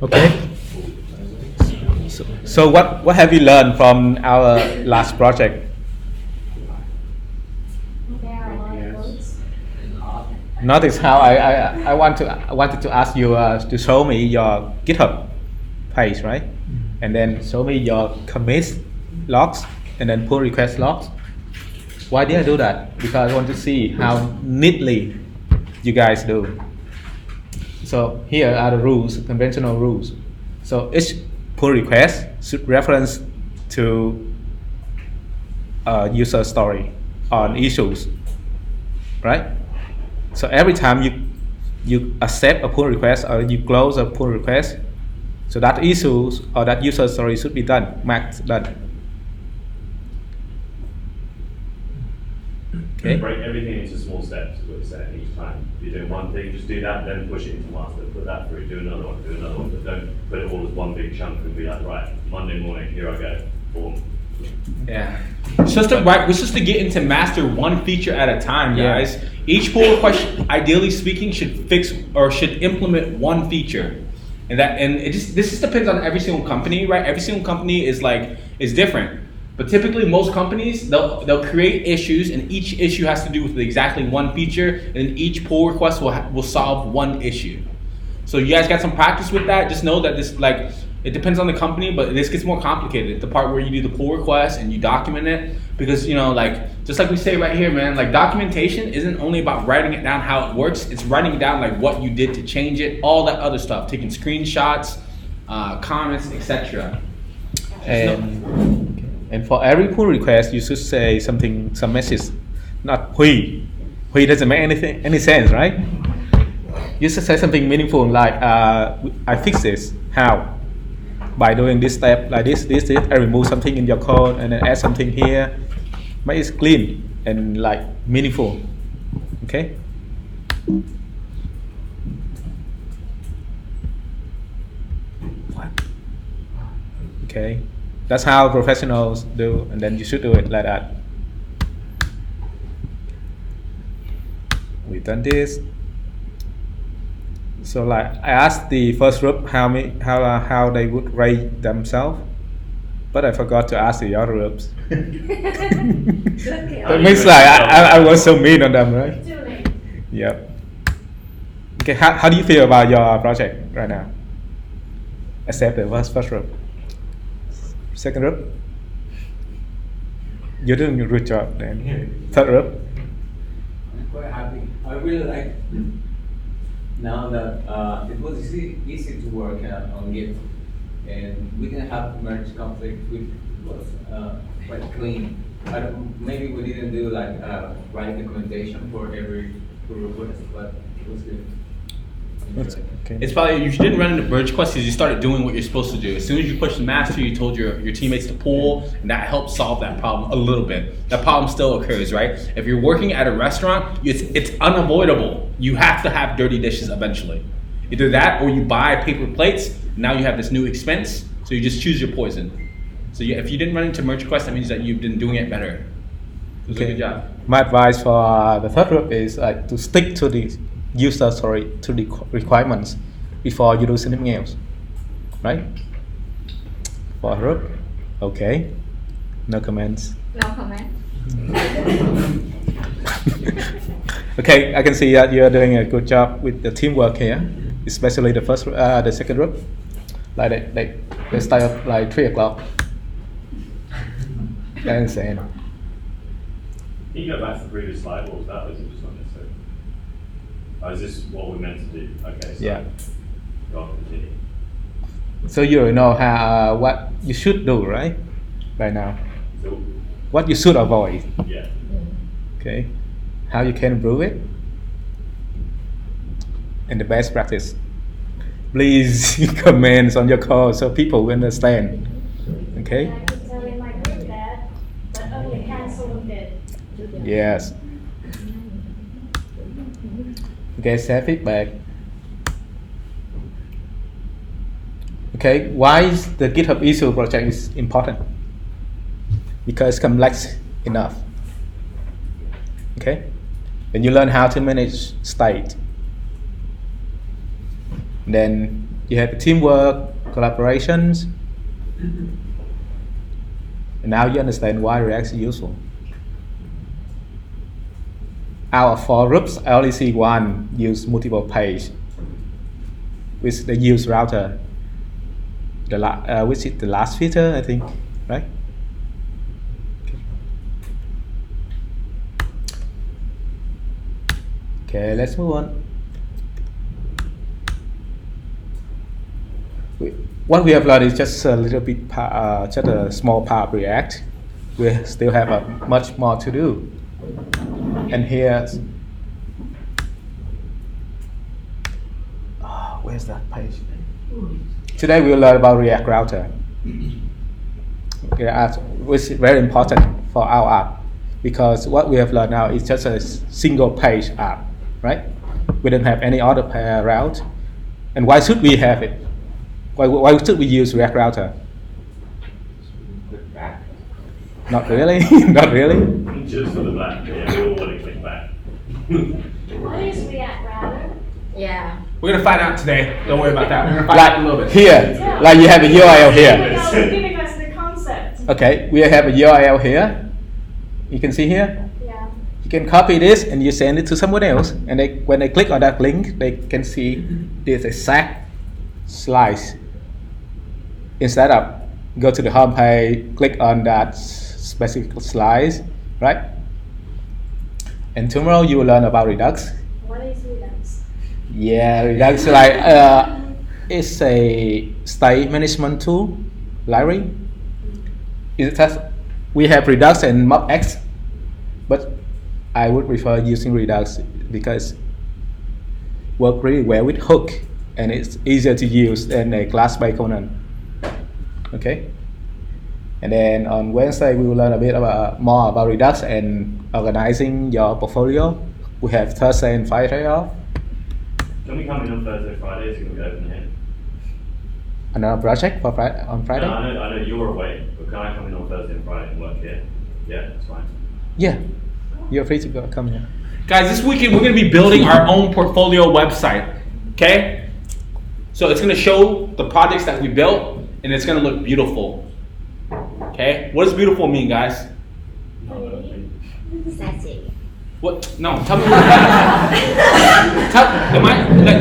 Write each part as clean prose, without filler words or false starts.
Okay. So what have you learned from our last project? There are a lot of votes. Notice how I wanted to ask you to show me your GitHub page, right? And then show me your commit logs and then pull request logs. Why did I do that? Because I want to see how neatly you guys do. So here are the rules, conventional rules. So each pull request should reference to a user story on issues, right? So every time you accept a pull request or you close a pull request, so that issues or that user story should be done, marked done. Okay. Break everything into small steps, is what you're saying each time. If you're doing one thing, just do that, then push it into master, put that through, do another one, but don't put it all as one big chunk and be like, right, Monday morning, here I go, boom. Yeah. We're supposed to get into master one feature at a time, guys. Yeah. Each pull request, ideally speaking, should fix or should implement one feature. This just depends on every single company, right? Every single company is different. But typically, most companies they'll create issues, and each issue has to do with exactly one feature, and each pull request will solve one issue. So you guys got some practice with that. Just know that it depends on the company, but this gets more complicated. The part where you do the pull request and you document it, because just like we say right here, man, documentation isn't only about writing it down how it works. It's writing down what you did to change it, all that other stuff, taking screenshots, comments, etc. And for every pull request, you should say some message, not Hui. Hui doesn't make any sense, right? You should say something meaningful like, I fix this. How? By doing this step, like this. I remove something in your code and then add something here. Make it clean and meaningful. Okay? What? Okay. That's how professionals do, and then you should do it like that. We've done this. So I asked the first group how they would rate themselves, but I forgot to ask the other groups. It means I was so mean on them, right? Too late. Yep. Okay, how do you feel about your project right now? Except the first group. Second group, you're doing a good job. Then third group, I'm quite happy. I really like now that it was easy to work on Git, and we didn't have merge conflict. It was quite clean. Maybe we didn't do write documentation for every pull request, but it was good. okay. It's probably you didn't run into merge requests because you started doing what you're supposed to do. As soon as you pushed the master, you told your teammates to pull, and that helped solve that problem a little bit. That problem still occurs, right? If you're working at a restaurant, it's unavoidable. You have to have dirty dishes eventually. Either that or you buy paper plates. Now you have this new expense, so you just choose your poison. So if you didn't run into merge requests, that means that you've been doing it better. It was a good job. My advice for the third group is to stick to the user story, to the requirements before you do something else, right? For group, okay, no comments. No comment. Okay, I can see that you're doing a good job with the teamwork here, especially the second group. They start at 3 o'clock. That's insane. Can you go back to the previous slide? What was that? Was it just not necessary? Oh, is this what we're meant to do? Okay, so Yeah. go on, continue. So you know how what you should do, right? By now, So, what you should avoid. yeah. Okay, how you can improve it, and the best practice. Please comment on your code so people will understand. Okay. I could tell in my group that, but only cancel did. Yes. Okay, share feedback. Okay, why is the GitHub issue project is important? Because it's complex enough. Okay, when you learn how to manage state, then You have teamwork, collaborations. And now you understand why React is useful. Out of 4 groups, I only see one use multiple page, which they use router. Which is the last feature, I think, right? Okay, let's move on. What we have learned is just a little bit, just a small part of React. We still have much more to do. And here, where's that page? Today we'll learn about React Router, which is very important for our app, because what we have learned now is just a single page app, right? We don't have any other route. And why should we have it? Why should we use React Router? Click back. Not really, not really. Just for the back, yeah, we all want to click back. What is React Router? Yeah. We're gonna find out today. Don't worry about that. We're gonna find out in a little bit. Here, like you have a URL here. Giving us the concept. Okay, we have a URL here. You can see here. Yeah. You can copy this and you send it to someone else, and when they click on that link, they can see this exact slice. Instead of go to the home page, click on that specific slice, right? And tomorrow you will learn about Redux. What is Redux? Yeah, Redux it's a state management tool library. We have Redux and MobX, but I would prefer using Redux because work really well with Hook, and it's easier to use than a class-based component. Okay. And then on Wednesday we will learn a bit more about Redux and organizing your portfolio. We have Thursday and Friday off. Can we come in on Thursday, Friday? So we can open here. Another project on Friday? No, I know you're away, but can I come in on Thursday and Friday and work here? Yeah, that's fine. Yeah, you're free to come here. Guys, this weekend we're going to be building our own portfolio website, okay? So it's going to show the projects that we built, and it's going to look beautiful, okay? What does beautiful mean, guys? Sassy. What? No, tell me what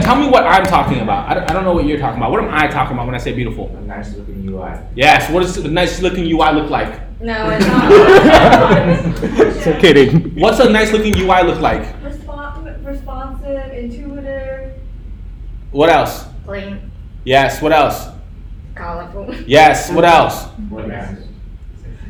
tell me what I'm talking about. I don't know what you're talking about. What am I talking about when I say beautiful? A nice looking UI. Yes, what does the nice looking UI look like? No, it's not. So kidding. What's a nice looking UI look like? Responsive, intuitive. What else? Clean, Yes, what else? colorful. Yes, what else?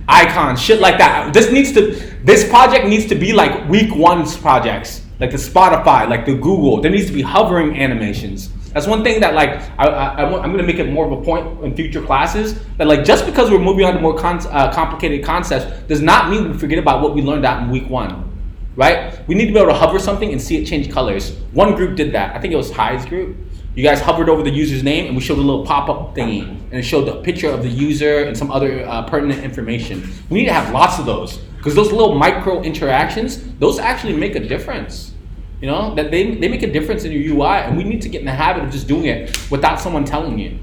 Icons, shit like that. This project needs to be like week 1's projects, like the Spotify, like the Google. There needs to be hovering animations. That's one thing that like I'm gonna make it more of a point in future classes, that like just because we're moving on to more complicated concepts does not mean we forget about what we learned out in week 1, right? We need to be able to hover something and see it change colors. One group did that. I think it was Hyde's group. You guys hovered over the user's name and we showed a little pop-up thingy, and it showed the picture of the user and some other pertinent information. We need to have lots of those, because those little micro interactions, those actually make a difference. You know, that they make a difference in your UI, and we need to get in the habit of just doing it without someone telling you,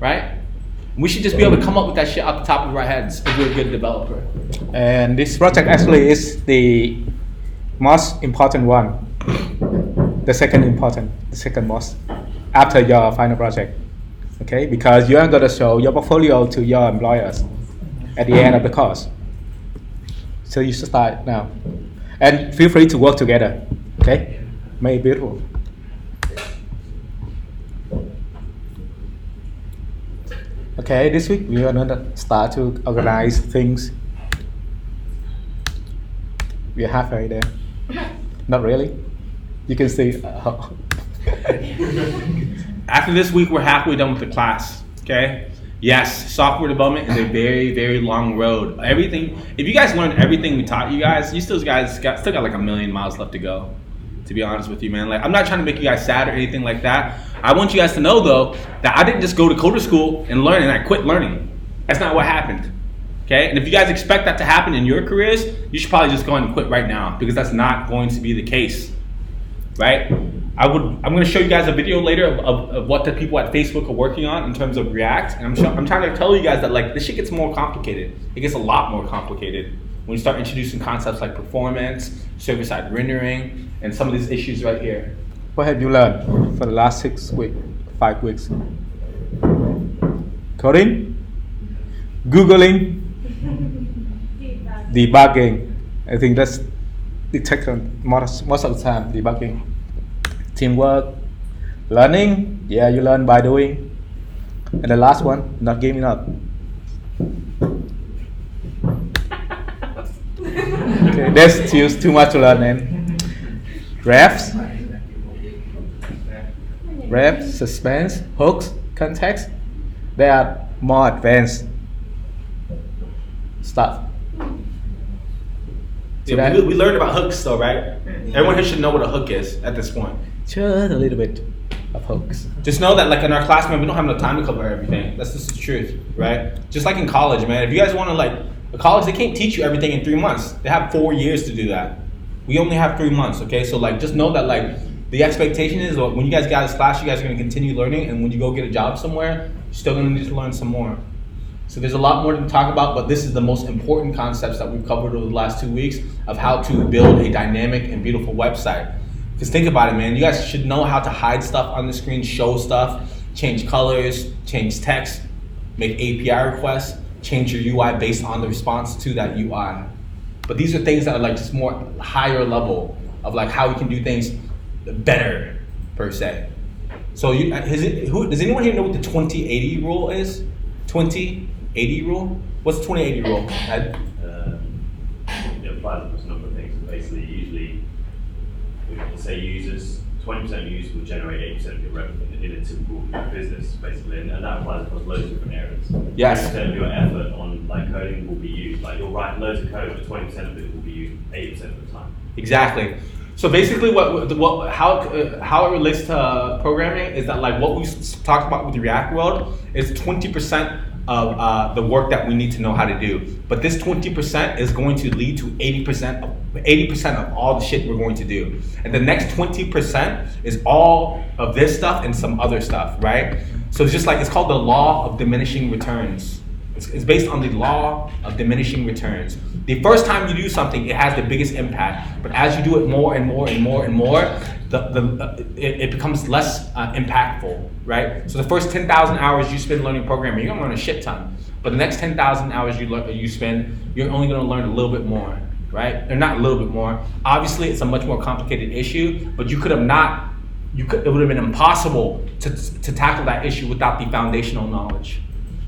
right? We should just be able to come up with that shit off the top of our heads if we're a good developer. And this project actually is the most important one. The second most after your final project. Okay, because you are going to show your portfolio to your employers at the end of the course. So you should start now. And feel free to work together. Okay? Make it beautiful. Okay, this week we are going to start to organize things. We are halfway there. Not really. You can see. After this week, we're halfway done with the class, okay? Yes, software development is a very, very long road. Everything, if you guys learned everything we taught you guys, you still got like a million miles left to go, to be honest with you, man. Like, I'm not trying to make you guys sad or anything like that. I want you guys to know, though, that I didn't just go to coder school and learn and I quit learning. That's not what happened, okay? And if you guys expect that to happen in your careers, you should probably just go ahead and quit right now, because that's not going to be the case, right? I'm going to show you guys a video later of what the people at Facebook are working on in terms of React. And I'm trying to tell you guys that like this shit gets more complicated. It gets a lot more complicated when you start introducing concepts like performance, server-side rendering, and some of these issues right here. What have you learned for the last 5 weeks? Coding, Googling, debugging. I think that's it takes most of the time. Debugging, teamwork, learning. Yeah, you learn by doing. And the last one, not giving up. Okay, there's still too much to learn, man. Refs, suspense, hooks, context. They are more advanced stuff. Yeah, we learned about hooks though, right? Everyone here should know what a hook is at this point. Just a little bit of hooks. Just know that like in our class, man, we don't have enough time to cover everything. That's just the truth, right? Just like in college, man. If you guys want to like, in college, they can't teach you everything in 3 months. They have 4 years to do that. We only have 3 months, okay? So like, just know that like, the expectation is when you guys get out of this class, you guys are going to continue learning, and when you go get a job somewhere, you're still going to need to learn some more. So there's a lot more to talk about, but this is the most important concepts that we've covered over the last 2 weeks of how to build a dynamic and beautiful website. Because think about it, man, you guys should know how to hide stuff on the screen, show stuff, change colors, change text, make API requests, change your UI based on the response to that UI. But these are things that are like just more higher level of like how we can do things better, per se. So does anyone here know what the 20-80 rule is? 20-80 rule? What's the 20-80 rule, Ed? It applies across a number of things. Basically, usually, say users, 20% of users will generate 80% of your revenue in a typical business, basically, and that applies across loads of different areas. Yes. 20% of your effort on like coding will be used. Like you'll write loads of code, but 20% of it will be used 80% of the time. Exactly. So basically, how it relates to programming is that like what we talked about with the React world is 20% of the work that we need to know how to do. But this 20% is going to lead to 80% of all the shit we're going to do. And the next 20% is all of this stuff and some other stuff, right? So it's just like, it's called the law of diminishing returns. It's based on the law of diminishing returns. The first time you do something, it has the biggest impact. But as you do it more and more and more and more, it becomes less impactful, right? So the first 10,000 hours you spend learning programming, you're gonna learn a shit ton. But the next 10,000 hours you spend, you're only gonna learn a little bit more, right? Or not a little bit more. Obviously, it's a much more complicated issue, but it would have been impossible to tackle that issue without the foundational knowledge.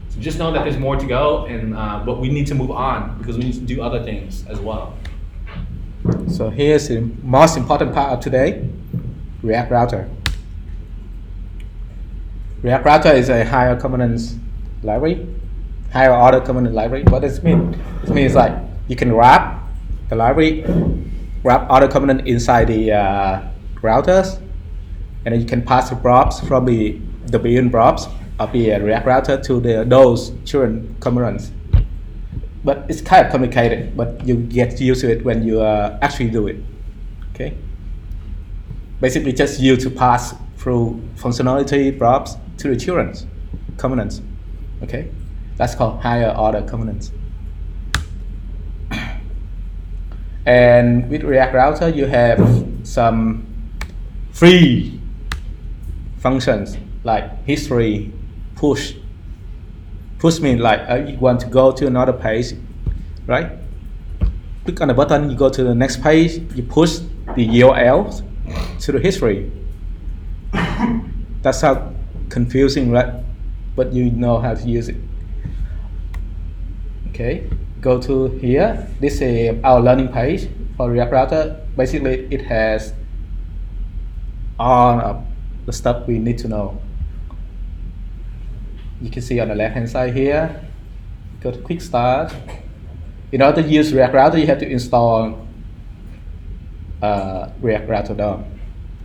So just know that there's more to go, and but we need to move on because we need to do other things as well. So here's the most important part of today, React Router. React Router is a higher components library, higher order component library. What does it mean? It means like you can wrap the library, wrap other component inside the routers, and then you can pass the props from the built-in props of the React Router to those children components. But it's kind of complicated, but you get used to it when you actually do it, okay? Basically just you to pass through functionality props to the children's components, okay? That's called higher order components. And with React Router, you have some free functions like history, push. Push means like you want to go to another page, right? Click on the button, you go to the next page, you push the URL to the history. That's how confusing, right? But you know how to use it. Okay, go to here. This is our learning page for React Router. Basically, it has all of the stuff we need to know. You can see on the left hand side here, go to Quick Start. In order to use React Router, you have to install React Router DOM.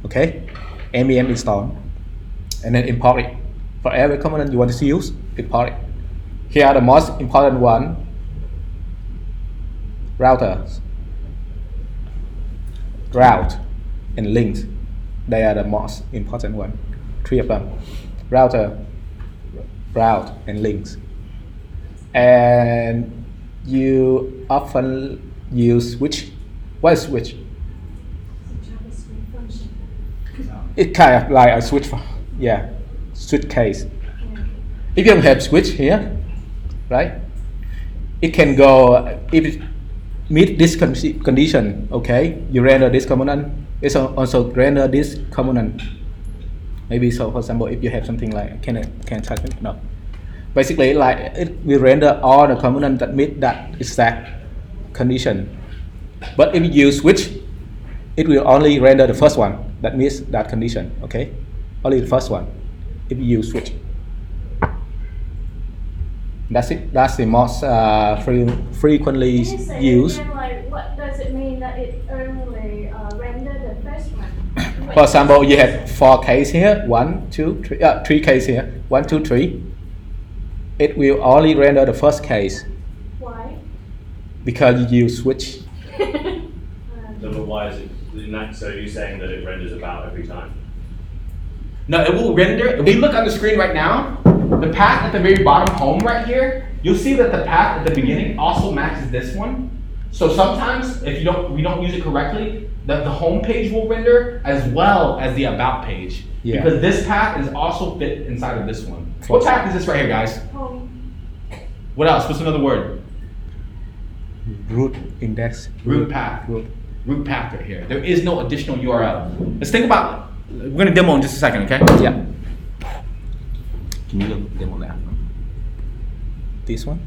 Okay, npm install, and then import it. For every component you want to use, import it. Here are the most important one: routers, route, and links. They are the most important one. 3 of them: router, route, and links. And you often use switch. What is switch? JavaScript function. It's kind of like a switch. Switch case. If you don't have switch here, right? It can go if it meet this condition. Okay, you render this component. It's also render this component. Maybe so. For example, if you have something like can touch it? No. Basically, like it will render all the components that meet that exact condition. But if you use switch, it will only render the first one that meets that condition. Okay, only the first one. If you use switch, that's it. That's the most frequently Can you say used. again, like, what does it mean that it only render the first one? For example, you have 4 cases here. 1, 2, 3. 3 cases here. 1, 2, 3. It will only render the first case Why? because you use switch. No, but why is it? So you're saying that it renders about every time? No, it will render. If we look on the screen right now, the path at the very bottom home right here, you'll see that the path at the beginning also matches this one. So sometimes if we don't use it correctly, the home page will render as well as the about page. Yeah. Because this path is also fit inside of this one. What path is this right here, guys? Home. What else? What's another word? Root index. Root path. Root path right here. There is no additional URL. Let's think about. We're gonna demo in just a second, okay? Yeah. Can you demo that? This one?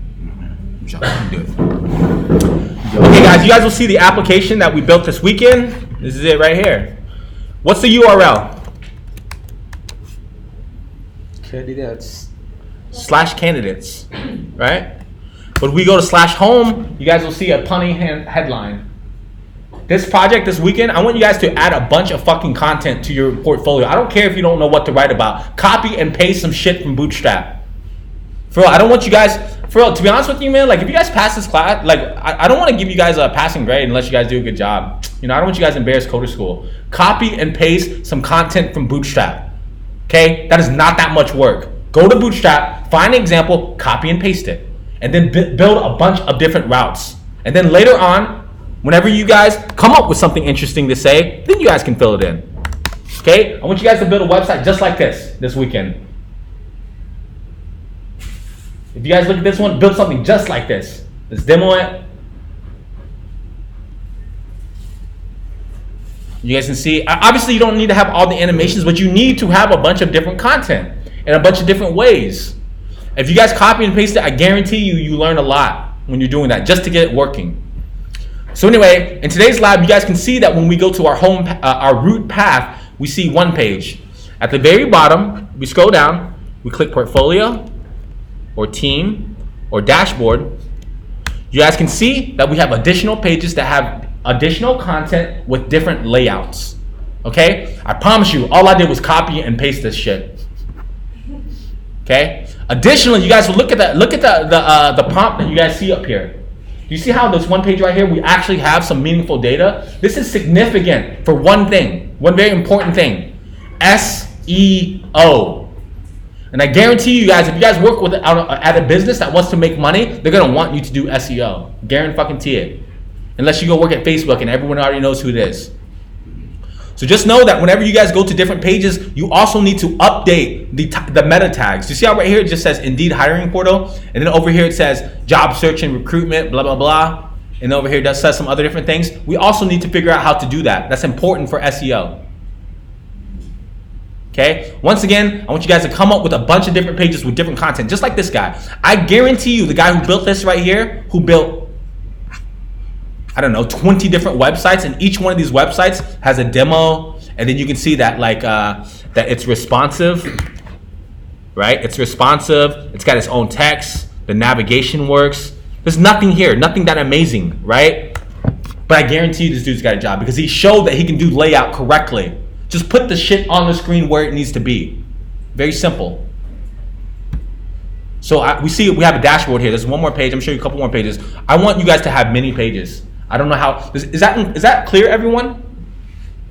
Do it. Okay, guys, you guys will see the application that we built this weekend. This is it right here. What's the URL? Candidates. /candidates, right? But we go to /home, you guys will see a punny headline. This project this weekend, I want you guys to add a bunch of fucking content to your portfolio. I don't care if you don't know what to write about. Copy and paste some shit from Bootstrap. For real, I don't want you guys, for real, to be honest with you, man, like if you guys pass this class, like I don't want to give you guys a passing grade unless you guys do a good job. You know, I don't want you guys to embarrass Coder School. Copy and paste some content from Bootstrap. Okay? That is not that much work. Go to Bootstrap, find an example, copy and paste it. And then build a bunch of different routes. And then later on, whenever you guys come up with something interesting to say, then you guys can fill it in. Okay? I want you guys to build a website just like this weekend. If you guys look at this one, build something just like this. Let's demo it. You guys can see, obviously you don't need to have all the animations, but you need to have a bunch of different content in a bunch of different ways. If you guys copy and paste it, I guarantee you learn a lot when you're doing that, just to get it working. So anyway, in today's lab, you guys can see that when we go to our root path, we see one page. At the very bottom, we scroll down, we click portfolio, or team, or dashboard. You guys can see that we have additional pages that have additional content with different layouts. Okay? I promise you, all I did was copy and paste this shit. Okay? Additionally, you guys will look at the prompt that you guys see up here. You see how this one page right here, we actually have some meaningful data? This is significant for one thing, one very important thing. SEO. And I guarantee you guys, if you guys work at a business that wants to make money, they're going to want you to do SEO. Guarantee it. Unless you go work at Facebook and everyone already knows who it is. So just know that whenever you guys go to different pages, you also need to update the meta tags. You see how right here it just says Indeed hiring portal, and then over here it says job search and recruitment, blah, blah, blah. And over here it says some other different things. We also need to figure out how to do that. That's important for SEO. Okay? Once again, I want you guys to come up with a bunch of different pages with different content, just like this guy. I guarantee you the guy who built this right here, who built, I don't know, 20 different websites, and each one of these websites has a demo, and then you can see that that it's responsive, right? It's responsive, it's got its own text, the navigation works. There's nothing here, nothing that amazing, right? But I guarantee you this dude's got a job because he showed that he can do layout correctly. Just put the shit on the screen where it needs to be. Very simple. So we have a dashboard here. There's one more page. I'm showing you a couple more pages. I want you guys to have many pages. I don't know how, is that clear, everyone?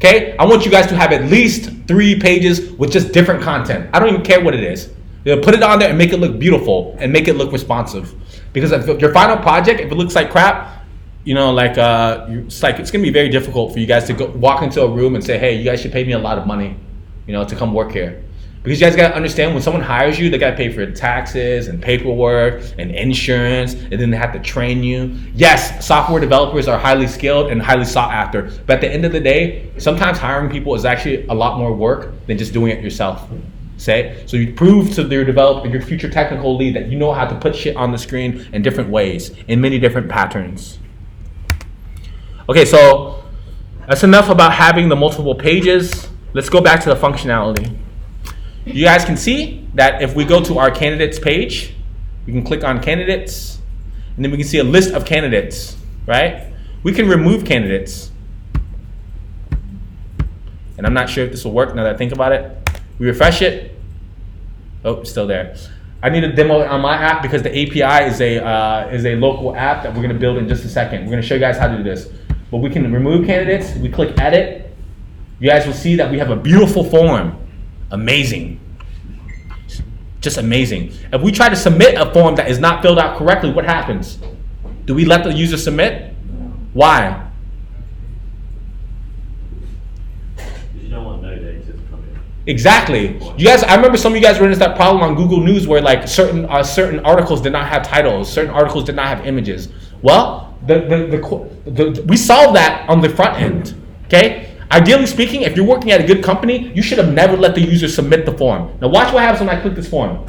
Okay, I want you guys to have at least 3 pages with just different content. I don't even care what it is. Put it on there and make it look beautiful and make it look responsive. Because if your final project, if it looks like crap, you know, like it's gonna be very difficult for you guys to walk into a room and say, hey, you guys should pay me a lot of money, you know, to come work here. Because you guys gotta understand, when someone hires you, they gotta pay for taxes and paperwork and insurance, and then they have to train you. Yes, software developers are highly skilled and highly sought after, but at the end of the day, sometimes hiring people is actually a lot more work than just doing it yourself. So you prove to your future technical lead that you know how to put shit on the screen in different ways, in many different patterns. Okay, so that's enough about having the multiple pages. Let's go back to the functionality. You guys can see that if we go to our candidates page, we can click on candidates, and then we can see a list of candidates, right? We can remove candidates. And I'm not sure if this will work now that I think about it. We refresh it. Oh, it's still there. I need a demo on my app because the API is a local app that we're gonna build in just a second. We're gonna show you guys how to do this. But we can remove candidates. We click edit. You guys will see that we have a beautiful form. Amazing. Just amazing. If we try to submit a form that is not filled out correctly, what happens? Do we let the user submit? Why? You don't want no data to come in. Exactly. You guys, I remember some of you guys ran into that problem on Google News where like certain articles did not have titles, certain articles did not have images. Well, we solved that on the front end. Okay. Ideally speaking, if you're working at a good company, you should have never let the user submit the form. Now watch what happens when I click this form.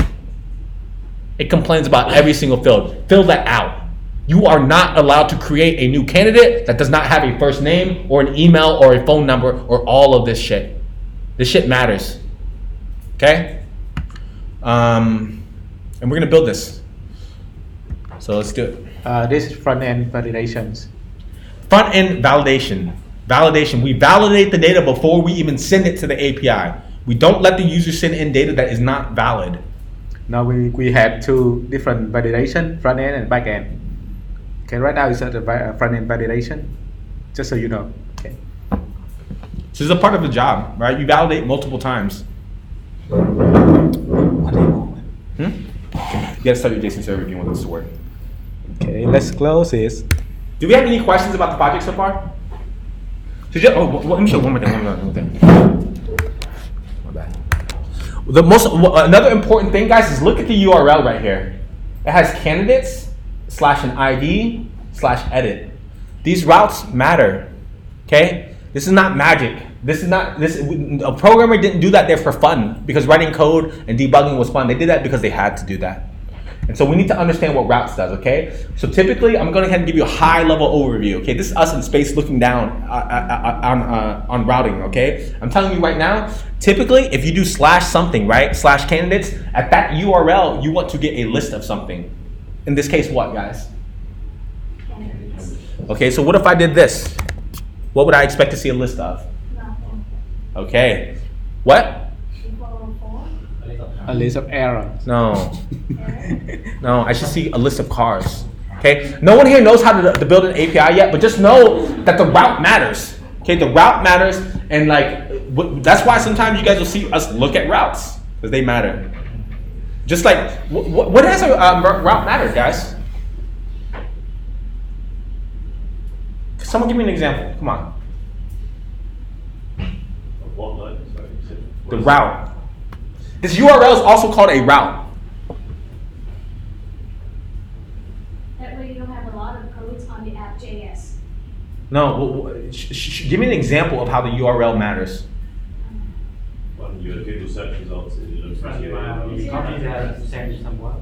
It complains about every single field. Fill that out. You are not allowed to create a new candidate that does not have a first name or an email or a phone number or all of this shit. This shit matters. Okay? And we're gonna build this. So let's do it. This is front-end validations. Front-end validation. Validation. We validate the data before we even send it to the API. We don't let the user send in data that is not valid. Now we have 2 different validation, front-end and back-end. Okay, right now it's at the front-end validation, just so you know. Okay. So this is a part of the job, right? You validate multiple times. You gotta start your JSON server if you want this to work. Okay, let's close this. Do we have any questions about the project so far? So let me show one more thing. My bad. Another important thing, guys, is look at the URL right here. It has candidates /an ID /edit. These routes matter. Okay, this is not magic. A programmer didn't do that there for fun because writing code and debugging was fun. They did that because they had to do that. And so we need to understand what routes does, okay? So typically, I'm going to give you a high-level overview, okay? This is us in space looking down on routing, okay? I'm telling you right now, typically, if you do /something, right, /candidates, at that URL, you want to get a list of something. In this case, what, guys? Candidates. Okay, so what if I did this? What would I expect to see a list of? Nothing. Okay. What? Equal form. A list of errors. No. Error. No, I should see a list of cars. Okay? No one here knows how to build an API yet, but just know that the route matters. Okay? The route matters, and that's why sometimes you guys will see us look at routes, because they matter. Just like, what has a route matter, guys? Someone give me an example. Come on. What line? Sorry, you said- The route. This URL is also called a route. That way you don't have a lot of codes on the app.js. No, give me an example of how the URL matters. When you Google search results, it looks like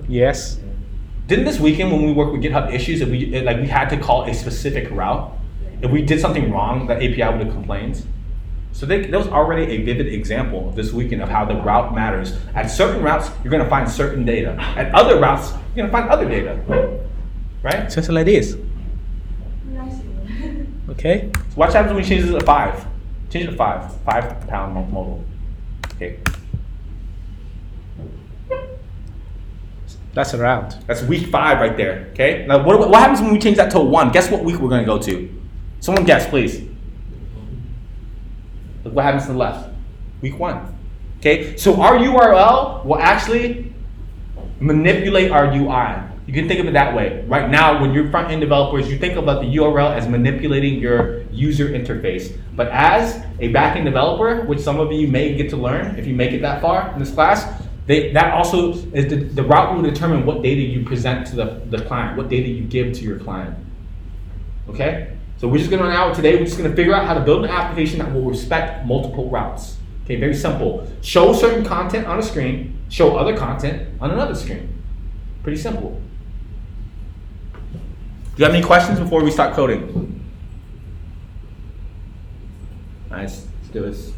Yes. Didn't this weekend when we worked with GitHub issues, if we had to call a specific route, if we did something wrong, the API would have complained. So there was already a vivid example of this weekend of how the route matters. At certain routes, you're going to find certain data. At other routes, you're going to find other data. Right? Just like this. Nice. Okay. So watch what happens when we change it to 5. Change it to 5. 5 pound modal. Okay. That's a route. That's week 5 right there. Okay. Now what happens when we change that to a 1? Guess what week we're going to go to? Someone guess, please. Look what happens to the left. Week 1. Okay, so our URL will actually manipulate our UI. You can think of it that way. Right now, when you're front-end developers, you think about the URL as manipulating your user interface. But as a back-end developer, which some of you may get to learn if you make it that far in this class, that also is the route will determine what data you present to the client, what data you give to your client. Okay? So we're just going to now today, we're just going to figure out how to build an application that will respect multiple routes. Okay, very simple. Show certain content on a screen, show other content on another screen. Pretty simple. Do you have any questions before we start coding? Nice. Let's do this.